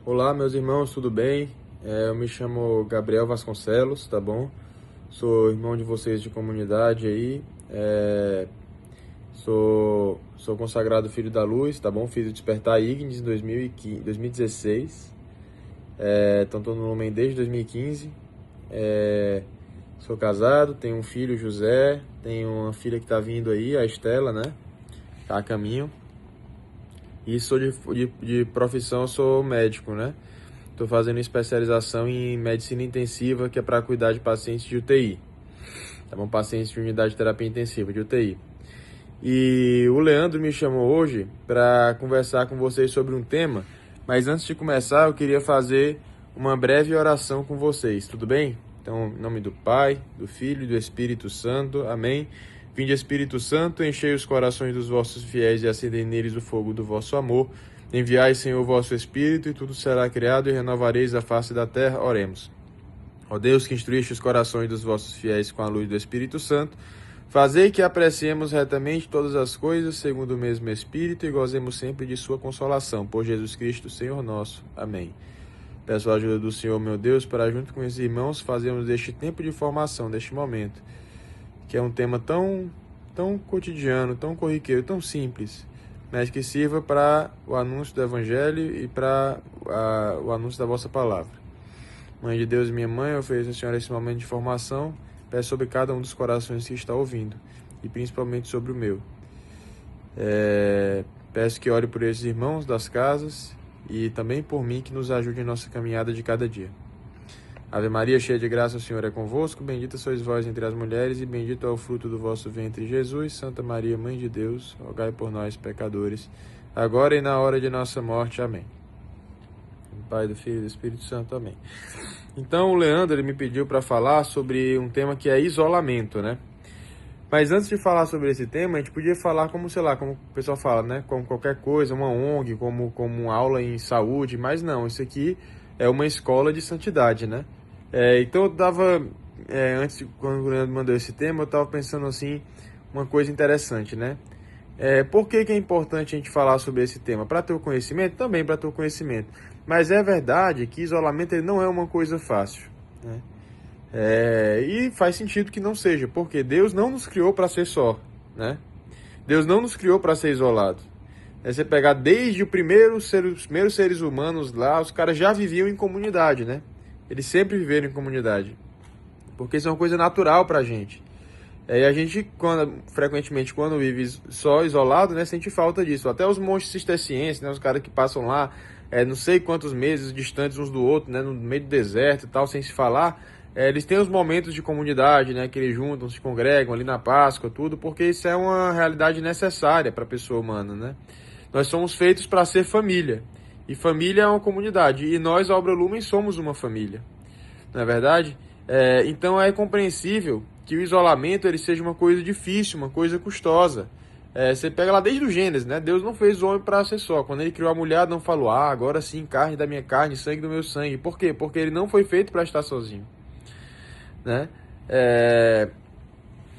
Olá, meus irmãos, tudo bem? Eu me chamo Gabriel Vasconcelos, tá bom? Sou irmão de vocês de comunidade aí. Sou consagrado filho da luz, tá bom? Fiz o Despertar Ignis em 2016. Então tô no Lumen desde 2015. Sou casado, tenho um filho, José. Tenho uma filha que tá vindo aí, a Estela, né? Tá a caminho. E sou de profissão, sou médico, né? Estou fazendo especialização em medicina intensiva, que é para cuidar de pacientes de UTI. Tá bom? Pacientes de unidade de terapia intensiva, de UTI. E o Leandro me chamou hoje para conversar com vocês sobre um tema, mas antes de começar eu queria fazer uma breve oração com vocês, tudo bem? Então, em nome do Pai, do Filho e do Espírito Santo, amém. Vinde Espírito Santo, enchei os corações dos vossos fiéis e acendei neles o fogo do vosso amor. Enviai, Senhor, o vosso Espírito, e tudo será criado, e renovareis a face da terra. Oremos. Ó Deus, que instruíste os corações dos vossos fiéis com a luz do Espírito Santo, fazei que apreciemos retamente todas as coisas, segundo o mesmo Espírito, e gozemos sempre de sua consolação. Por Jesus Cristo, Senhor nosso. Amém. Peço a ajuda do Senhor, meu Deus, para, junto com esses irmãos, fazermos deste tempo de formação, deste momento, que é um tema tão cotidiano, tão corriqueiro, tão simples, mas que sirva para o anúncio do Evangelho e para o anúncio da vossa palavra. Mãe de Deus e minha mãe, eu ofereço a Senhora esse momento de formação, peço sobre cada um dos corações que está ouvindo, e principalmente sobre o meu. Peço que ore por esses irmãos das casas e também por mim, que nos ajude em nossa caminhada de cada dia. Ave Maria, cheia de graça, o Senhor é convosco, bendita sois vós entre as mulheres, e bendito é o fruto do vosso ventre, Jesus. Santa Maria, Mãe de Deus, rogai por nós, pecadores, agora e na hora de nossa morte. Amém. Do Pai, do Filho e do Espírito Santo. Amém. Então, o Leandro, ele me pediu para falar sobre um tema que é isolamento, né? Mas antes de falar sobre esse tema, a gente podia falar como, sei lá, como o pessoal fala, né? Como qualquer coisa, uma ONG, como uma aula em saúde, mas não, isso aqui é uma escola de santidade, né? Então eu tava, quando o Leandro mandou esse tema, eu tava pensando assim, uma coisa interessante, né? Por que é importante a gente falar sobre esse tema? Para ter o conhecimento? Também para ter o conhecimento. Mas é verdade que isolamento ele não é uma coisa fácil, né? E faz sentido que não seja, porque Deus não nos criou para ser só, né? Deus não nos criou para ser isolado. Você pegar desde os primeiros seres humanos lá, os caras já viviam em comunidade, né? Eles sempre viveram em comunidade, porque isso é uma coisa natural pra gente. E a gente, frequentemente, quando vive só, isolado, né, sente falta disso. Até os monges cistercienses, né, os caras que passam lá, não sei quantos meses distantes uns do outro, né, no meio do deserto e tal, sem se falar, eles têm os momentos de comunidade, né, que eles juntam, se congregam ali na Páscoa, tudo, porque isso é uma realidade necessária para a pessoa humana, né? Nós somos feitos para ser família. E família é uma comunidade. E nós, a Obra Lumen, somos uma família. Não é verdade? Então é compreensível que o isolamento ele seja uma coisa difícil, uma coisa custosa. Você pega lá desde o Gênesis, né? Deus não fez o homem para ser só. Quando ele criou a mulher, não falou, agora sim, carne da minha carne, sangue do meu sangue. Por quê? Porque ele não foi feito para estar sozinho, né?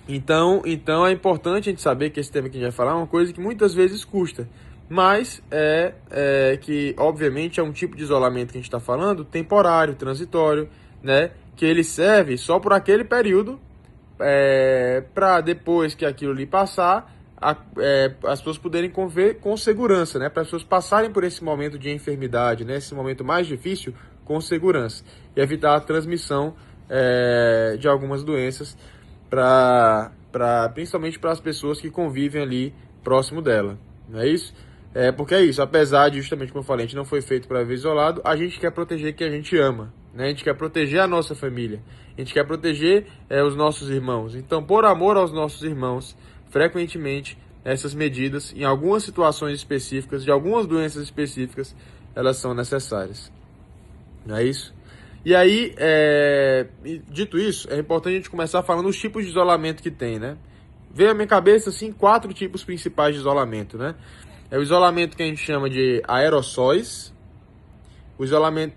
Então é importante a gente saber que esse tema que a gente vai falar é uma coisa que muitas vezes custa. Mas que, obviamente, é um tipo de isolamento que a gente está falando, temporário, transitório, né? Que ele serve só por aquele período, para depois que aquilo ali passar, as pessoas poderem conviver com segurança, né? Para as pessoas passarem por esse momento de enfermidade, né? Esse momento mais difícil, com segurança. E evitar a transmissão de algumas doenças, principalmente para as pessoas que convivem ali próximo dela. Não é isso? Porque é isso, apesar de, justamente como eu falei, a gente não foi feito para viver isolado, a gente quer proteger quem a gente ama, né? A gente quer proteger a nossa família, a gente quer proteger os nossos irmãos. Então, por amor aos nossos irmãos, frequentemente, essas medidas, em algumas situações específicas, de algumas doenças específicas, elas são necessárias. Não é isso? E aí, dito isso, é importante a gente começar falando os tipos de isolamento que tem, né? Veio à minha cabeça, assim, 4 tipos principais de isolamento, né? É o isolamento que a gente chama de aerossóis, o isolamento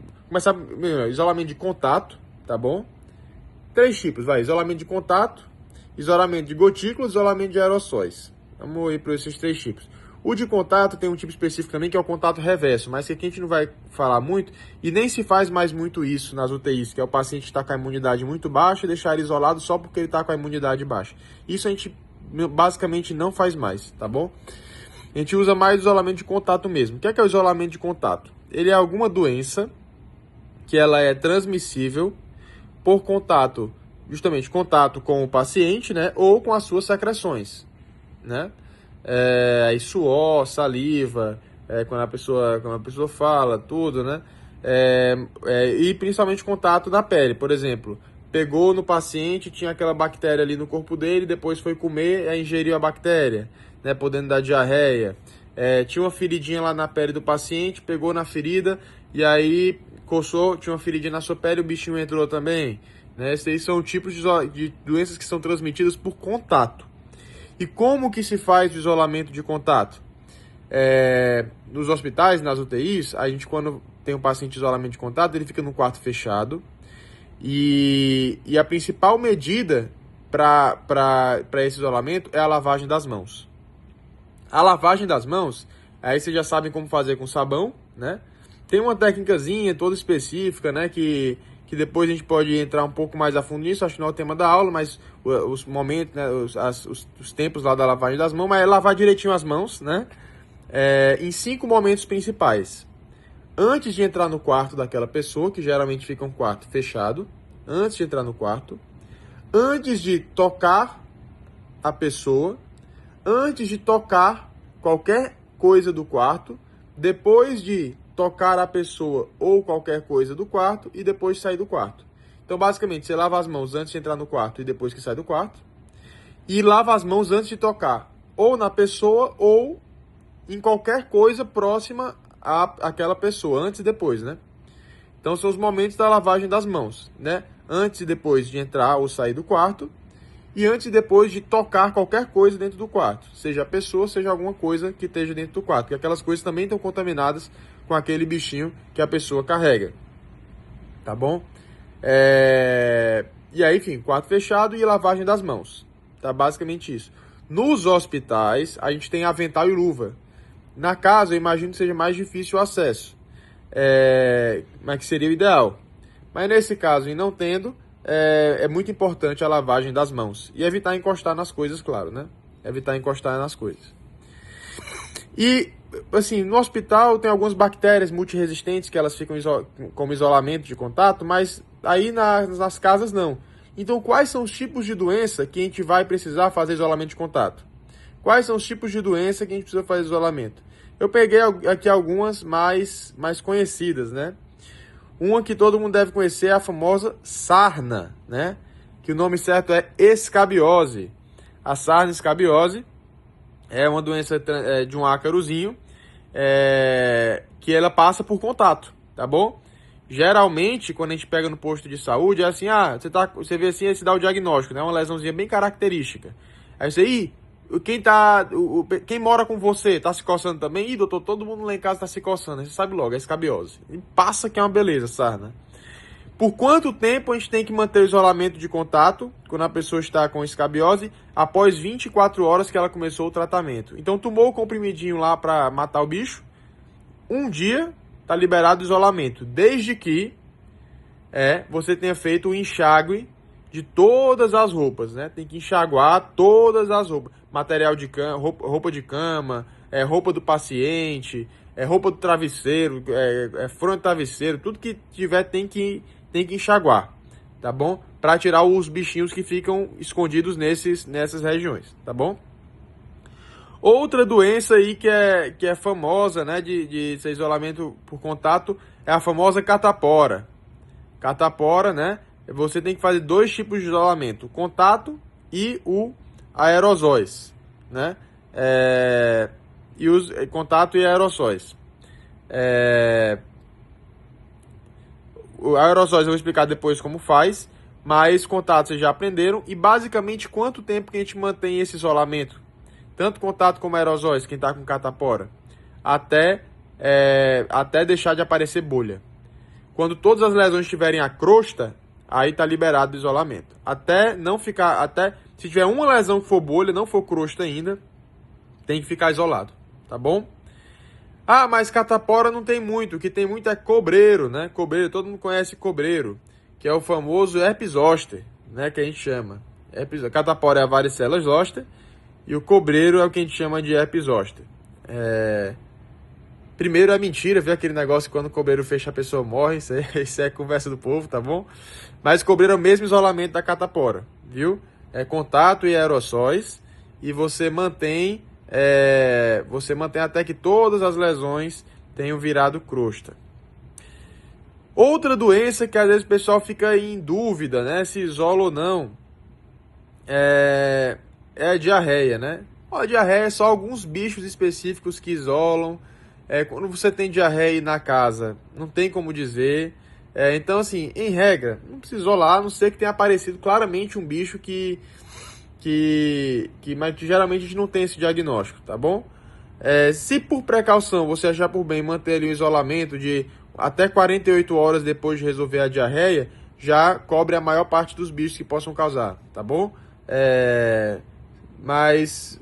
de contato, tá bom? 3 tipos, isolamento de contato, isolamento de gotículas, isolamento de aerossóis. Vamos ir para esses 3 tipos. O de contato tem um tipo específico também, que é o contato reverso, mas que aqui a gente não vai falar muito, e nem se faz mais muito isso nas UTIs, que é o paciente que está com a imunidade muito baixa e deixar ele isolado só porque ele está com a imunidade baixa. Isso a gente basicamente não faz mais, tá bom? A gente usa mais o isolamento de contato mesmo. O que é o isolamento de contato? Ele é alguma doença que ela é transmissível por contato, justamente contato com o paciente, né, ou com as suas secreções, né? Aí suor, saliva, quando a pessoa fala, tudo, né? E principalmente contato na pele, por exemplo, pegou no paciente, tinha aquela bactéria ali no corpo dele, depois foi comer, ingeriu a bactéria, né, podendo dar diarreia. Tinha uma feridinha lá na pele do paciente, pegou na ferida e aí coçou, tinha uma feridinha na sua pele, o bichinho entrou também, né? Esses são tipos de doenças que são transmitidas por contato. E como que se faz o isolamento de contato? Nos hospitais, nas UTIs, a gente, quando tem um paciente de isolamento de contato, ele fica num quarto fechado. E a principal medida para esse isolamento é a lavagem das mãos. A lavagem das mãos, aí vocês já sabem como fazer com sabão, né? Tem uma técnicazinha toda específica, né? Que depois a gente pode entrar um pouco mais a fundo nisso, acho que não é o tema da aula, mas os momentos, né, os tempos lá da lavagem das mãos, mas é lavar direitinho as mãos, né? Em 5 momentos principais. Antes de entrar no quarto daquela pessoa, que geralmente fica um quarto fechado, antes de entrar no quarto, antes de tocar a pessoa, antes de tocar qualquer coisa do quarto, depois de tocar a pessoa ou qualquer coisa do quarto e depois de sair do quarto. Então, basicamente, você lava as mãos antes de entrar no quarto e depois que sai do quarto, e lava as mãos antes de tocar ou na pessoa ou em qualquer coisa próxima àquela pessoa, antes e depois, né? Então, são os momentos da lavagem das mãos, né? Antes e depois de entrar ou sair do quarto, e antes e depois de tocar qualquer coisa dentro do quarto, seja a pessoa, seja alguma coisa que esteja dentro do quarto, porque aquelas coisas também estão contaminadas com aquele bichinho que a pessoa carrega, tá bom? E aí, enfim, quarto fechado e lavagem das mãos, tá? Basicamente isso. Nos hospitais, a gente tem avental e luva. Na casa, eu imagino que seja mais difícil o acesso, mas que seria o ideal. Mas nesse caso, e não tendo, é muito importante a lavagem das mãos. E evitar encostar nas coisas, claro, né? Evitar encostar nas coisas. E, assim, no hospital tem algumas bactérias multiresistentes que elas ficam como isolamento de contato, mas aí nas casas não. Então, quais são os tipos de doença que a gente vai precisar fazer isolamento de contato? Quais são os tipos de doença que a gente precisa fazer isolamento? Eu peguei aqui algumas mais conhecidas, né? Uma que todo mundo deve conhecer é a famosa sarna, né? Que o nome certo é escabiose. A sarna escabiose é uma doença de um ácarozinho que ela passa por contato, tá bom? Geralmente, quando a gente pega no posto de saúde, é assim, você vê assim, aí se dá o diagnóstico, né? Uma lesãozinha bem característica. Aí você, quem mora com você tá se coçando também? Ih, doutor, todo mundo lá em casa tá se coçando. Aí você sabe logo, é escabiose. E passa que é uma beleza, sarna. Por quanto tempo a gente tem que manter o isolamento de contato quando a pessoa está com escabiose após 24 horas que ela começou o tratamento? Então, tomou o comprimidinho lá para matar o bicho, um dia está liberado o isolamento, desde que você tenha feito o enxágue de todas as roupas, né? Tem que enxaguar todas as roupas. Material de cama, roupa de cama, roupa do paciente, roupa do travesseiro, fronha do travesseiro, tudo que tiver tem que enxaguar, tá bom? Para tirar os bichinhos que ficam escondidos nessas regiões, tá bom? Outra doença aí que é famosa, né, de ser isolamento por contato, é a famosa catapora. Catapora, né? Você tem que fazer 2 tipos de isolamento, o contato e o aerosóis, né? Contato e aerossóis. O aerossóis eu vou explicar depois como faz, mas contato vocês já aprenderam. E basicamente quanto tempo que a gente mantém esse isolamento? Tanto contato como aerosóis, quem está com catapora, até deixar de aparecer bolha. Quando todas as lesões tiverem a crosta, aí tá liberado o isolamento. Se tiver uma lesão que for bolha, não for crosta ainda, tem que ficar isolado, tá bom? Ah, mas catapora não tem muito, o que tem muito é cobreiro, né? Cobreiro, todo mundo conhece cobreiro, que é o famoso herpes zoster, né? Que a gente chama. Catapora é a varicela zoster e o cobreiro é o que a gente chama de herpes zoster. Primeiro é mentira, viu aquele negócio que quando o cobreiro fecha a pessoa morre, isso é conversa do povo, tá bom? Mas o cobreiro é o mesmo isolamento da catapora, viu? É contato e aerossóis e você mantém até que todas as lesões tenham virado crosta. Outra doença que às vezes o pessoal fica em dúvida, né, se isola ou não, é a diarreia, né? A diarreia é só alguns bichos específicos que isolam. Quando você tem diarreia na casa, não tem como dizer. Então, assim, em regra, não precisa isolar, a não ser que tenha aparecido claramente um bicho mas que geralmente a gente não tem esse diagnóstico, tá bom? Se por precaução você achar por bem manter ali um isolamento de até 48 horas depois de resolver a diarreia, já cobre a maior parte dos bichos que possam causar, tá bom? Mas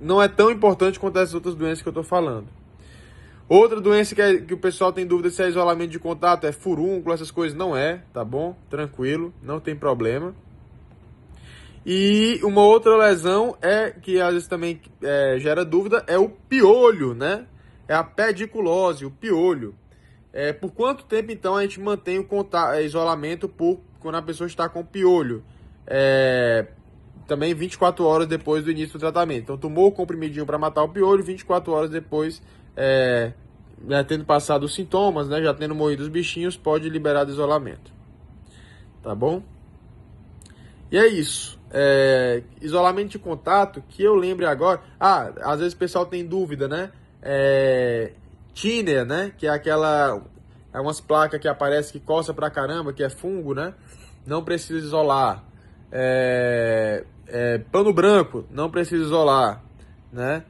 não é tão importante quanto essas outras doenças que eu tô falando. Outra doença que o pessoal tem dúvida se é isolamento de contato, é furúnculo, essas coisas, não é, tá bom? Tranquilo, não tem problema. E uma outra lesão que às vezes também gera dúvida, é o piolho, né? É a pediculose, o piolho. Por quanto tempo, então, a gente mantém o isolamento quando a pessoa está com piolho? Também 24 horas depois do início do tratamento. Então, tomou o comprimidinho para matar o piolho, 24 horas depois, tendo passado os sintomas, né, já tendo morrido os bichinhos, pode liberar do isolamento. Tá bom? E é isso. Isolamento de contato, que eu lembre agora. Às vezes o pessoal tem dúvida, né? Tínea, né? Que é umas placas que aparecem que coça pra caramba, que é fungo, né? Não precisa isolar. Pano branco, não precisa isolar, né?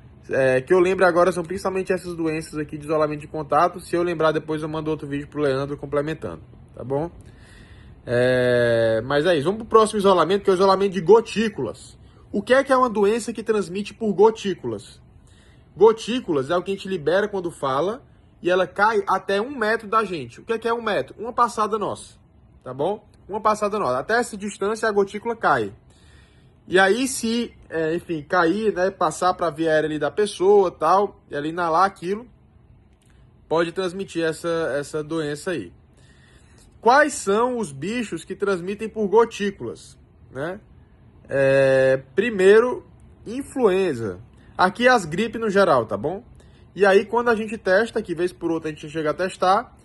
Que eu lembro agora são principalmente essas doenças aqui de isolamento de contato. Se eu lembrar depois eu mando outro vídeo pro Leandro complementando, tá bom? Mas é isso, vamos pro próximo isolamento, que é o isolamento de gotículas. O que é uma doença que transmite por gotículas? Gotículas é o que a gente libera quando fala e ela cai até 1 metro da gente. O que é 1 metro? Uma passada nossa, tá bom? Uma passada nossa. Até essa distância a gotícula cai. E aí se, cair, né, passar para a via aérea ali da pessoa tal, e ela inalar aquilo, pode transmitir essa doença aí. Quais são os bichos que transmitem por gotículas, né? Primeiro, influenza. Aqui as gripes no geral, tá bom? E aí quando a gente testa, que vez por outra a gente chega a testar,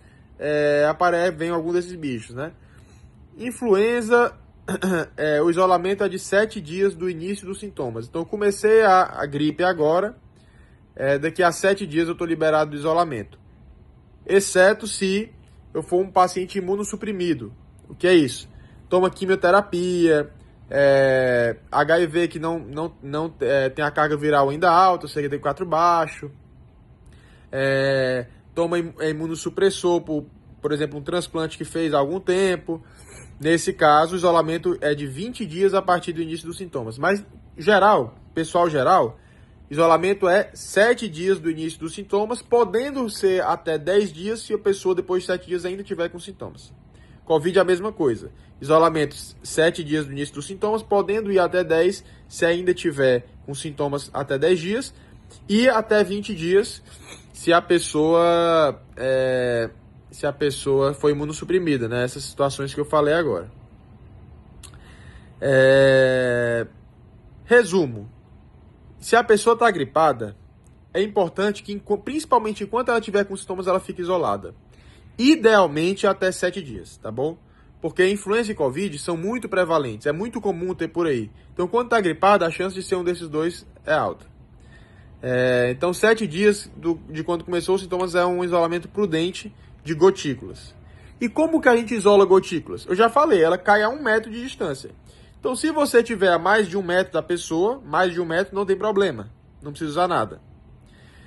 vem algum desses bichos, né? Influenza, o isolamento é de 7 dias do início dos sintomas. Então eu comecei a gripe agora, daqui a 7 dias eu estou liberado do isolamento. Exceto se eu for um paciente imunossuprimido. O que é isso? Toma quimioterapia, HIV que não tem a carga viral ainda alta, CD4 baixo, toma imunossupressor, por exemplo, um transplante que fez há algum tempo. Nesse caso, o isolamento é de 20 dias a partir do início dos sintomas. Mas, pessoal geral, isolamento é 7 dias do início dos sintomas, podendo ser até 10 dias se a pessoa depois de 7 dias ainda tiver com sintomas. Covid é a mesma coisa. Isolamento 7 dias do início dos sintomas, podendo ir até 10 se ainda tiver com sintomas até 10 dias. E até 20 dias se a pessoa foi imunossuprimida, né? Essas situações que eu falei agora. Resumo. Se a pessoa está gripada, é importante que, principalmente enquanto ela estiver com sintomas, ela fique isolada. Idealmente até 7 dias, tá bom? Porque influenza e Covid são muito prevalentes, é muito comum ter por aí. Então, quando está gripada, a chance de ser um desses dois é alta. Então, 7 dias de quando começou os sintomas é um isolamento prudente de gotículas. E como que a gente isola gotículas? Eu já falei, ela cai a 1 metro de distância. Então, se você tiver a mais de 1 metro da pessoa, mais de 1 metro, não tem problema. Não precisa usar nada.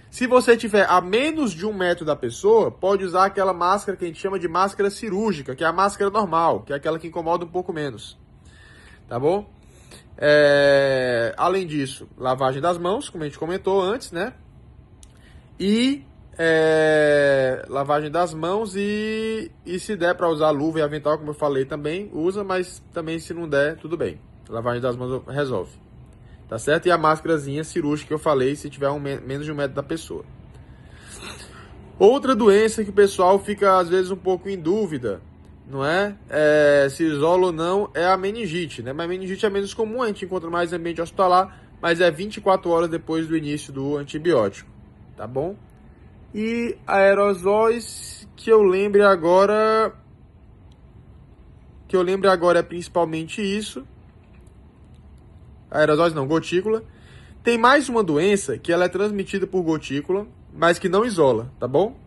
Se você tiver a menos de 1 metro da pessoa, pode usar aquela máscara que a gente chama de máscara cirúrgica, que é a máscara normal, que é aquela que incomoda um pouco menos. Tá bom? Além disso, lavagem das mãos, como a gente comentou antes, né? E lavagem das mãos e se der para usar luva e avental, como eu falei também, usa, mas também se não der, tudo bem. Lavagem das mãos resolve. Tá certo? E a máscarazinha cirúrgica que eu falei, se tiver menos de 1 metro da pessoa. Outra doença que o pessoal fica às vezes um pouco em dúvida, não é? Se isola ou não, é a meningite, né? Mas a meningite é menos comum, a gente encontra mais em ambiente hospitalar, mas é 24 horas depois do início do antibiótico, tá bom? E aerosóis que eu lembre agora é principalmente isso. Aerosóis não, gotícula. Tem mais uma doença que ela é transmitida por gotícula, mas que não isola, tá bom?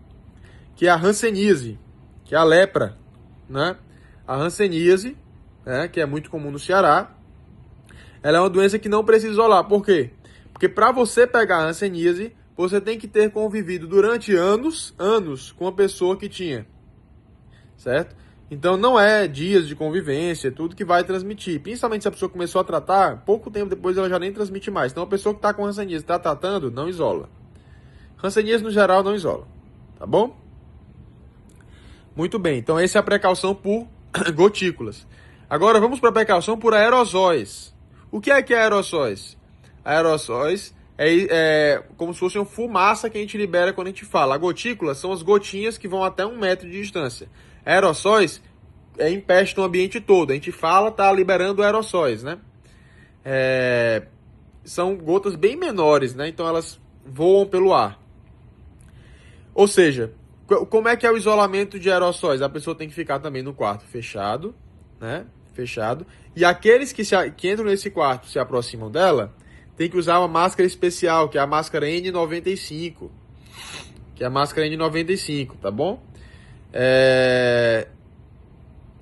Que é a hanseníase, que é a lepra, né? A hanseníase, né, que é muito comum no Ceará, ela é uma doença que não precisa isolar. Por quê? Porque para você pegar a hanseníase, você tem que ter convivido durante anos com a pessoa que tinha, certo? Então não é dias de convivência, tudo que vai transmitir. Principalmente se a pessoa começou a tratar, pouco tempo depois ela já nem transmite mais. Então a pessoa que está com hanseníase, está tratando, não isola. Hanseníase no geral não isola, tá bom? Muito bem, então essa é a precaução por gotículas. Agora vamos para a precaução por aerosóis. O que é aerossóis? Aerossóis é como se fosse uma fumaça que a gente libera quando a gente fala. A gotícula são as gotinhas que vão até 1 metro de distância. Aerossóis empestam o ambiente todo. A gente fala, tá liberando aerossóis, né? São gotas bem menores, né? Então elas voam pelo ar. Ou seja, como é que é o isolamento de aerossóis? A pessoa tem que ficar também no quarto fechado, né? Fechado. E aqueles que entram nesse quarto, se aproximam dela, tem que usar uma máscara especial, que é a máscara N95. Que é a máscara N95, tá bom?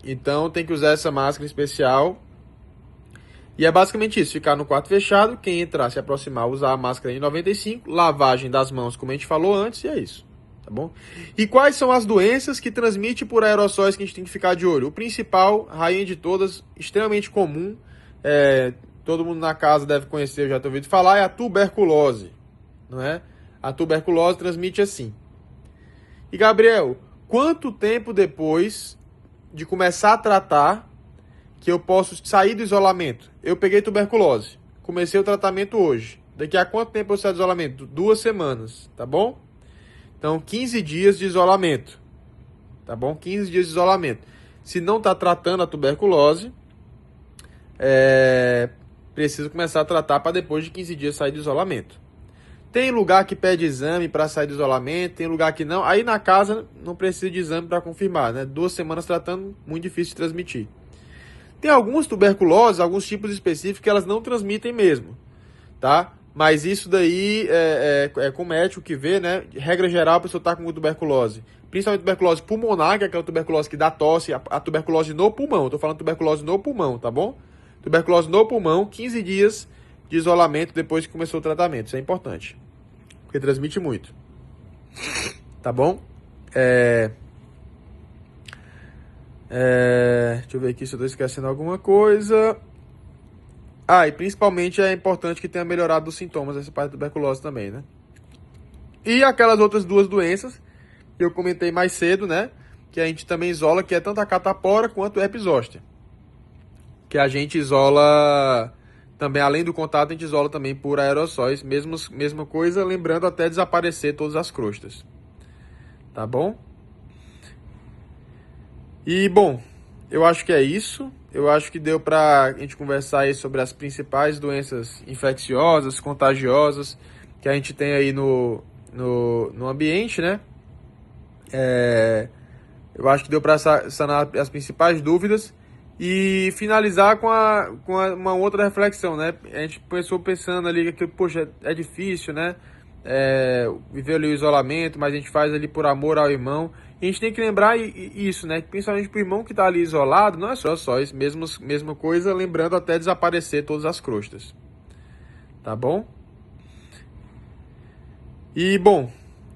Então tem que usar essa máscara especial. E é basicamente isso, ficar no quarto fechado, quem entrar, se aproximar, usar a máscara N95, lavagem das mãos, como a gente falou antes, e é isso. Tá bom? E quais são as doenças que transmitem por aerossóis que a gente tem que ficar de olho? O principal, rainha de todas, extremamente comum, todo mundo na casa deve conhecer, eu já tenho ouvido falar, é a tuberculose. Não é? A tuberculose transmite assim. E Gabriel, quanto tempo depois de começar a tratar que eu posso sair do isolamento? Eu peguei tuberculose, comecei o tratamento hoje. Daqui a quanto tempo eu saio do isolamento? 2 semanas, tá bom? Então, 15 dias de isolamento, tá bom? 15 dias de isolamento. Se não está tratando a tuberculose, precisa começar a tratar para depois de 15 dias sair do isolamento. Tem lugar que pede exame para sair do isolamento, tem lugar que não. Aí na casa não precisa de exame para confirmar, né? 2 semanas tratando, muito difícil de transmitir. Tem algumas tuberculoses, alguns tipos específicos que elas não transmitem mesmo, tá? Mas isso daí é com o médico que vê, né? Regra geral, a pessoa está com tuberculose. Principalmente tuberculose pulmonar, que é aquela tuberculose que dá tosse, a tuberculose no pulmão. Estou falando tuberculose no pulmão, tá bom? Tuberculose no pulmão, 15 dias de isolamento depois que começou o tratamento. Isso é importante, porque transmite muito. Tá bom? Deixa eu ver aqui se eu estou esquecendo alguma coisa. E principalmente é importante que tenha melhorado os sintomas essa parte da tuberculose também, né? E aquelas outras 2 doenças que eu comentei mais cedo, né? Que a gente também isola, que é tanto a catapora quanto o herpes zoster. Que a gente isola também, além do contato, a gente isola também por aerossóis. Mesma coisa, lembrando até desaparecer todas as crostas. Tá bom? E, bom, eu acho que é isso. Eu acho que deu para a gente conversar aí sobre as principais doenças infecciosas, contagiosas, que a gente tem aí no ambiente, né? Eu acho que deu para sanar as principais dúvidas e finalizar com uma outra reflexão, né? A gente começou pensando ali que, poxa, é difícil, né? Viver ali o isolamento, mas a gente faz ali por amor ao irmão. E a gente tem que lembrar isso, né? Principalmente pro irmão que tá ali isolado, não é só isso, mesma coisa, lembrando até desaparecer todas as crostas. Tá bom? E, bom,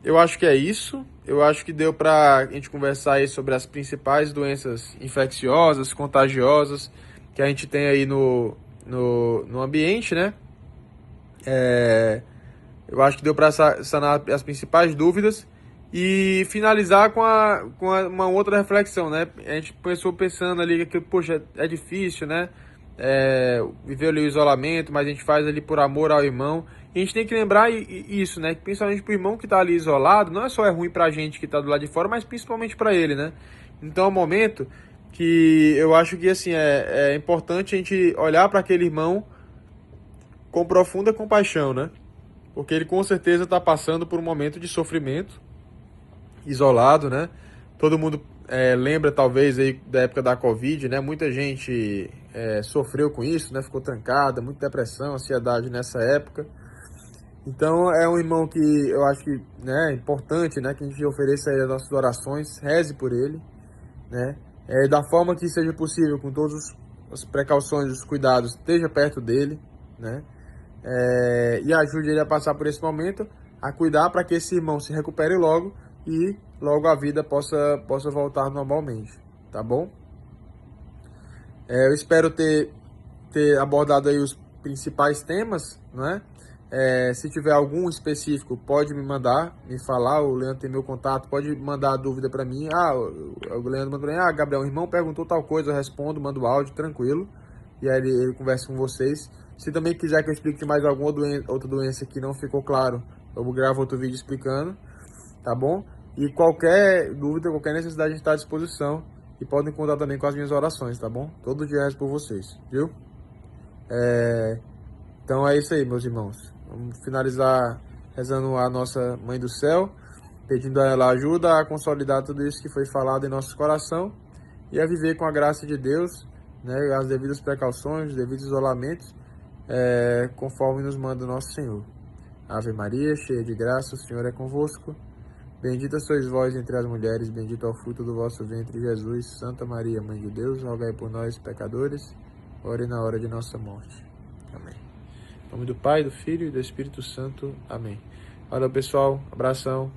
eu acho que é isso. Eu acho que deu pra gente conversar aí sobre as principais doenças infecciosas, contagiosas, que a gente tem aí no ambiente, né? Eu acho que deu para sanar as principais dúvidas e finalizar com uma outra reflexão, né? A gente começou pensando ali que, poxa, é difícil, né? Viver ali o isolamento, mas a gente faz ali por amor ao irmão. E a gente tem que lembrar isso, né? Que principalmente pro irmão que tá ali isolado, não é só ruim pra gente que tá do lado de fora, mas principalmente para ele, né? Então é um momento que eu acho que assim é importante a gente olhar para aquele irmão com profunda compaixão, né? Porque ele com certeza está passando por um momento de sofrimento, isolado, né? Todo mundo lembra talvez aí da época da Covid, né? Muita gente sofreu com isso, né? Ficou trancada, muita depressão, ansiedade nessa época. Então é um irmão que eu acho que, né, é importante, né, que a gente ofereça aí as nossas orações, reze por ele, né? Da forma que seja possível, com todas as precauções, os cuidados, esteja perto dele, né? E ajude ele a passar por esse momento, a cuidar para que esse irmão se recupere logo e logo a vida possa voltar normalmente, tá bom? Eu espero ter abordado aí os principais temas, né? Se tiver algum específico, pode me mandar, me falar, o Leandro tem meu contato, pode mandar a dúvida para mim. O Leandro mandou para mim, Gabriel, o irmão perguntou tal coisa, eu respondo, mando áudio, tranquilo. E aí ele conversa com vocês. Se também quiser que eu explique mais alguma outra doença que não ficou claro, eu gravo outro vídeo explicando, tá bom? E qualquer dúvida, qualquer necessidade, a gente está à disposição. E podem contar também com as minhas orações, tá bom? Todo dia eu rezo por vocês, viu? Então é isso aí, meus irmãos. Vamos finalizar rezando a nossa Mãe do Céu, pedindo a ela ajuda a consolidar tudo isso que foi falado em nosso coração e a viver com a graça de Deus, né, as devidas precauções, os devidos isolamentos, conforme nos manda o nosso Senhor. Ave Maria, cheia de graça, o Senhor é convosco. Bendita sois vós entre as mulheres, bendito é o fruto do vosso ventre, Jesus. Santa Maria, Mãe de Deus, rogai por nós, pecadores, ora e na hora de nossa morte. Amém. Em nome do Pai, do Filho e do Espírito Santo. Amém. Valeu, pessoal. Abração.